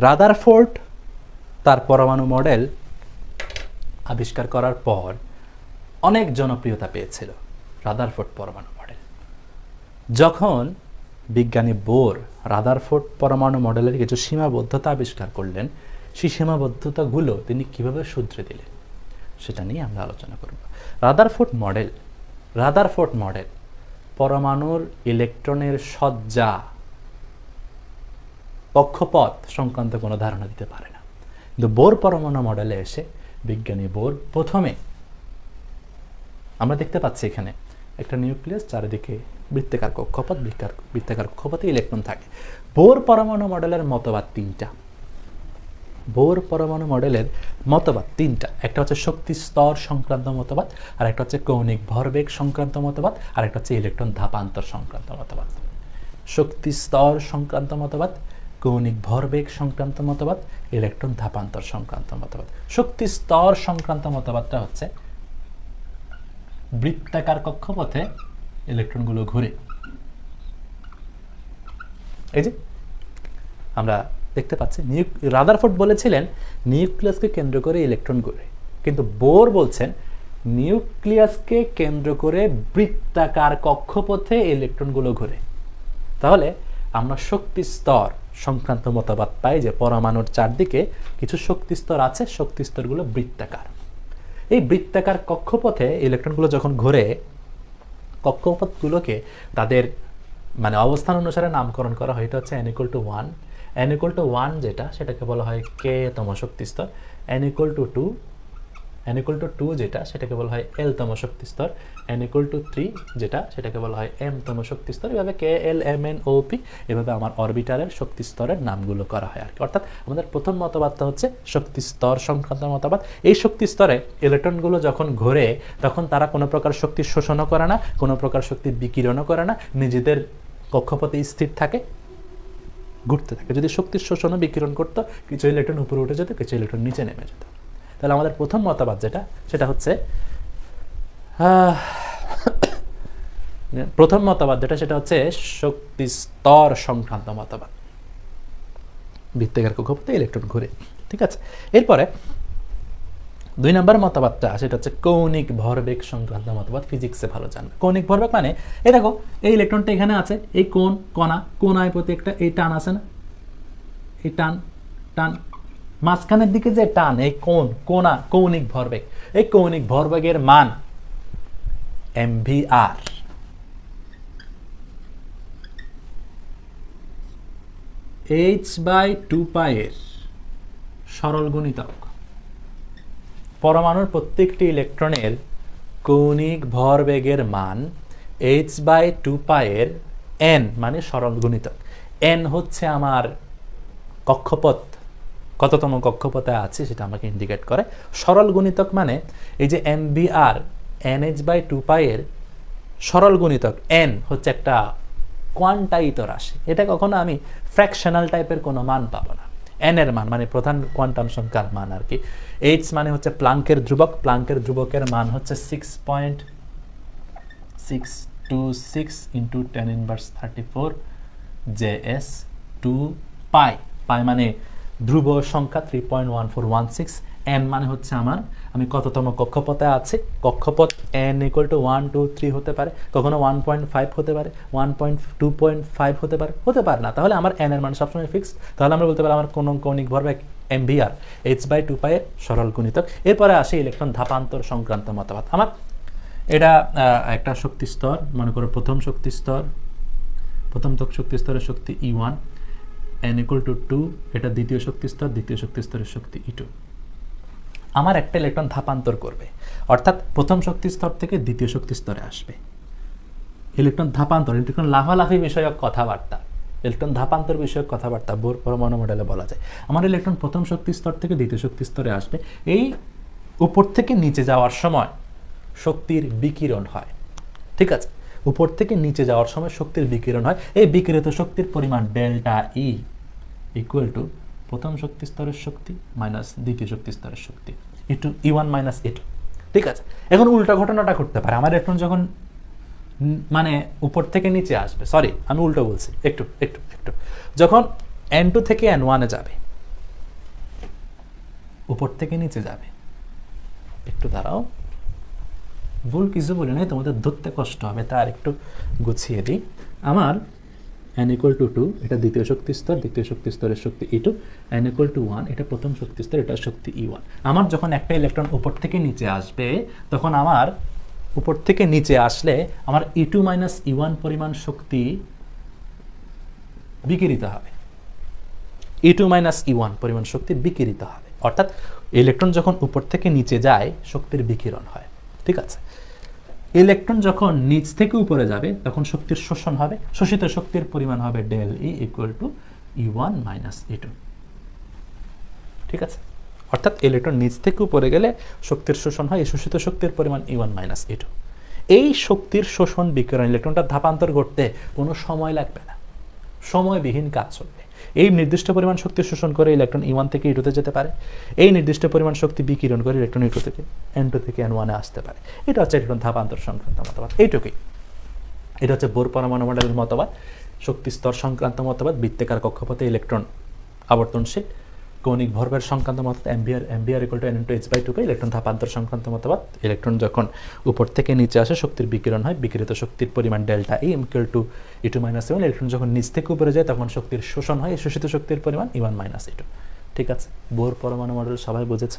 Rutherford তার পরমাণু model আবিষ্কার করার পর অনেক জনপ্রিয়তা পেয়েছিল রাদারফোর্ড পরমাণু মডেল। যখন বিজ্ঞানী বোর রাদারফোর্ড পরমাণু মডেলের কিছু সীমাবদ্ধতা আবিষ্কার করলেন, সেই সীমাবদ্ধতাগুলো তিনি কিভাবে শুধরে দিলেন সেটা নিয়ে আমরা আলোচনা করব। রাদারফোর্ড মডেল পরমাণুর ইলেকট্রনের সজ্জা, কক্ষপথ সংক্রান্ত কোনো ধারণা দিতে পারে না। কিন্তু বোর পরমাণু মডেলে এসে বিজ্ঞানী বোর প্রথমে, আমরা দেখতে পাচ্ছি এখানে একটা নিউক্লিয়াস, চারিদিকে বৃত্তাকার কক্ষপথ, বৃত্তাকার কক্ষপথে ইলেকট্রন থাকে। বোর পরমাণু মডেলের মতবাদ তিনটা। বোর পরমাণু মডেলের মতবাদ তিনটা। একটা হচ্ছে শক্তি স্তর সংক্রান্ত মতবাদ, আর একটা হচ্ছে কৌণিক ভরবেগ সংক্রান্ত মতবাদ, আর একটা হচ্ছে ইলেকট্রন ধাপান্তর সংক্রান্ত মতবাদ। শক্তি স্তর সংক্রান্ত মতবাদ, কৌণিক ভরবেগ সংক্রান্ত মতবাদ, ইলেকট্রন ধাপান্তর সংক্রান্ত মতবাদ। শক্তি স্তর সংক্রান্ত মতবাদটা হচ্ছে বৃত্তাকার কক্ষপথে ইলেকট্রনগুলো ঘুরে। এই যে আমরা দেখতে পাচ্ছি, রাদারফোর্ড বলেছিলেন নিউক্লিয়াসকে কেন্দ্র করে ইলেকট্রন ঘুরে, কিন্তু বোর বলছেন নিউক্লিয়াসকে কেন্দ্র করে বৃত্তাকার কক্ষপথে ইলেকট্রনগুলো ঘুরে। তাহলে আমরা শক্তি স্তর সংক্রান্ত মতবাদ পাই যে পরমাণুর চারদিকে কিছু শক্তি স্তর আছে, শক্তি স্তরগুলো বৃত্তাকার। এই বৃত্তাকার কক্ষপথে ইলেকট্রনগুলো যখন ঘুরে, কক্ষপথগুলোকে তাদের মানে অবস্থান অনুসারে নামকরণ করা হয়। এটা হচ্ছে n=1, n=1 যেটা, সেটাকে বলা হয় k-তম শক্তি স্তর। n=2 যেটা, সেটাকে বলা হয় l-তম শক্তি স্তর। n=3 যেটা, সেটাকে বলা হয় m-তম শক্তি স্তর। এভাবে k, l, m, n, o, p এভাবে আমার অরবিটালের শক্তি স্তরের নামগুলো করা হয় আর কি। অর্থাৎ আমাদের প্রথম মতবাদটা হচ্ছে শক্তি স্তর সংক্রান্ত মতবাদ। এই শক্তি স্তরে ইলেকট্রনগুলো যখন ঘোরে তখন তারা কোনো প্রকার শক্তি শোষণও করে না, কোনো প্রকার শক্তি বিকিরণও করে না, নিজেদের কক্ষপথে স্থির থাকে, ঘুরতে থাকে। যদি শক্তির শোষণ বিকিরণ করতো, কিছু ইলেকট্রন উপরে উঠে যেত, কিছু ইলেকট্রন নিচে নেমে যেত। তাহলে আমাদের প্রথম মতবাদ যেটা, সেটা হচ্ছে সেটা হচ্ছে শক্তি স্তর সংক্রান্ত মতবাদ। বৃত্তাকার কক্ষপথে ইলেকট্রন ঘুরে, ঠিক আছে। এরপরে 2 নম্বর মতবাদটা, সেটা হচ্ছে কৌণিক ভরবেগ সংক্রান্ত মতবাদ। ফিজিক্সে ভালো জানবে কৌণিক ভরবেগ মানে, এই দেখো এই ইলেকট্রনটা এখানে আছে, এই কোণায় প্রতি একটা এই টান আছে না, এই টান মাঝখানের দিকে যে টান, এই কৌণিক ভরবেগ। এই কৌণিক ভরবেগের মান mvr। h/2π এর সরল গুণিতক। পরমাণুর প্রত্যেকটি ইলেকট্রনের কৌণিক ভরবেগের মান h/2π এর n মানে সরল গুণিতক। n হচ্ছে আমার কক্ষপথ, কততম কক্ষপথে আছে সেটা আমাকে ইন্ডিকেট করে। সরল গুণিতক মানে এই যে mvr, nh/2π এর সরল গুণিতক n হচ্ছে একটা কোয়ান্টায়িত রাশি। এটা কখনো আমি ফ্র্যাকশনাল টাইপের কোনো মান পাবো না। n এর মান মানে প্রধান কোয়ান্টাম সংখ্যার মান আর কি। h মানে হচ্ছে প্লাঙ্কের ধ্রুবক, প্লাঙ্কের ধ্রুবকের মান হচ্ছে 6.626 × 10⁻34 Js 2π। পাই মানে ধ্রুব সংখ্যা 3.1416। n মানে হচ্ছে আমি কততম কক্ষপথে আছি। কক্ষপথ n=1, 2, 3 হতে পারে, কখনো 1.5 হতে পারে, 2.5 হতে পারে না। তাহলে আমার n এর মান সবসময় ফিক্সড। তাহলে আমরা বলতে পারি আমার কোন কৌণিক ভরবেগ mvr, h/2π এর সরল গুণিতক। এরপরে আসে ইলেকট্রন ধাপান্তর সংক্রান্ত মতবাদ। আমার এটা একটা শক্তি স্তর, মনে করো প্রথম শক্তি স্তরের শক্তি E1, n=2, এটা দ্বিতীয় শক্তি স্তরের শক্তি E2। আমার একটা ইলেকট্রন ধাপান্তর করবে, অর্থাৎ প্রথম শক্তি স্তর থেকে দ্বিতীয় শক্তি স্তরে আসবে। ইলেকট্রন ধাপান্তর, ইলেকট্রন লাফালাফি বিষয়ক কথাবার্তা, ইলেকট্রন ধাপান্তর বিষয়ক কথাবার্তা বোর পরমাণু মডেলে বলা যায়। আমার ইলেকট্রন প্রথম শক্তি স্তর থেকে দ্বিতীয় শক্তি স্তরে আসবে। এই উপর থেকে নিচে যাওয়ার সময় শক্তির বিকিরণ হয়, ঠিক আছে। উপর থেকে নিচে যাওয়ার সময় শক্তির বিকিরণ হয়। এই বিকিরিত শক্তির পরিমাণ ডেল্টা ই = প্রথম শক্তি স্তরের শক্তি মাইনাস দ্বিতীয় শক্তি স্তরের শক্তি E1 - E2, ঠিক আছে। এখন উল্টা ঘটনাটা ঘটতে পারে। আমার ইলেকট্রন যখন মানে উপর থেকে নিচে আসবে, সরি আমি উল্টো বলছি, একটু যখন n2 থেকে n1 এ যাবে, উপর থেকে নিচে যাবে, একটু দাঁড়াও, ভুল কিছু বলি নাই, তোমাদের ধরতে কষ্ট হবে, তার একটু গুছিয়ে দিই। আমার n = 2 এটা দ্বিতীয় শক্তি স্তর, দ্বিতীয় শক্তি স্তরের শক্তি E2, n = 1 এটা প্রথম শক্তি স্তর, এটা শক্তি E1। আমার যখন একটা ইলেকট্রন উপর থেকে নিচে আসবে, তখন আমার উপর থেকে নিচে আসলে আমার E2 - E1 পরিমাণ শক্তি বিকিরিত হবে, E2 - E1 পরিমাণ শক্তি বিকিরিত হবে। অর্থাৎ ইলেকট্রন যখন উপর থেকে নিচে যায় শক্তির বিকিরণ হয়, ঠিক আছে। ইলেকট্রন যখন নিচ থেকে উপরে যাবে তখন শক্তির শোষণ হবে, শোষিত শক্তির পরিমাণ হবে del E = E1 - E2, ঠিক আছে। অর্থাৎ ইলেকট্রন নিচ থেকে উপরে গেলে শক্তির শোষণ হয়, এই শোষিত শক্তির পরিমাণ E1 - E2। এই শক্তির শোষণ বিকিরণ ইলেকট্রনটা ধাপান্তর করতে কোনো সময় লাগবে না, সময়বিহীন কাজ চলবে। এই নির্দিষ্ট পরিমাণ শক্তি শোষণ করে ইলেকট্রন E1 থেকে E2 তে যেতে পারে, এই নির্দিষ্ট পরিমাণ শক্তি বিকিরণ করে ইলেকট্রন E2 থেকে N2 থেকে N1 এ আসতে পারে। এটা হচ্ছে ইলেকট্রন ধাপান্তর সংক্রান্ত মতবাদ, এইটুকুই। এটা হচ্ছে বোর পরমাণু মডেলের মতবাদ, শক্তি স্তর সংক্রান্ত মতবাদ, বৃত্তাকার কক্ষপথে ইলেকট্রন আবর্তনশীল, কৌণিক ভরবেগ সংক্রান্ত মতবাদ, এম্বিয়ার = n/h/2 ইলেকট্রন ধাপান্তর সংক্রান্ত মতবাদ। ইলেকট্রন যখন উপর থেকে নিচে আসে শক্তির বিকিরণ হয়, বিকিরিত শক্তির পরিমাণ delta E = E2 - E1। Electron যখন নিচ থেকে উপরে যায় তখন শক্তির শোষণ হয়, শোষিত শক্তির পরিমাণ E1 - E2, ঠিক আছে। বোর পরমাণু মডেল সবাই বুঝেছ?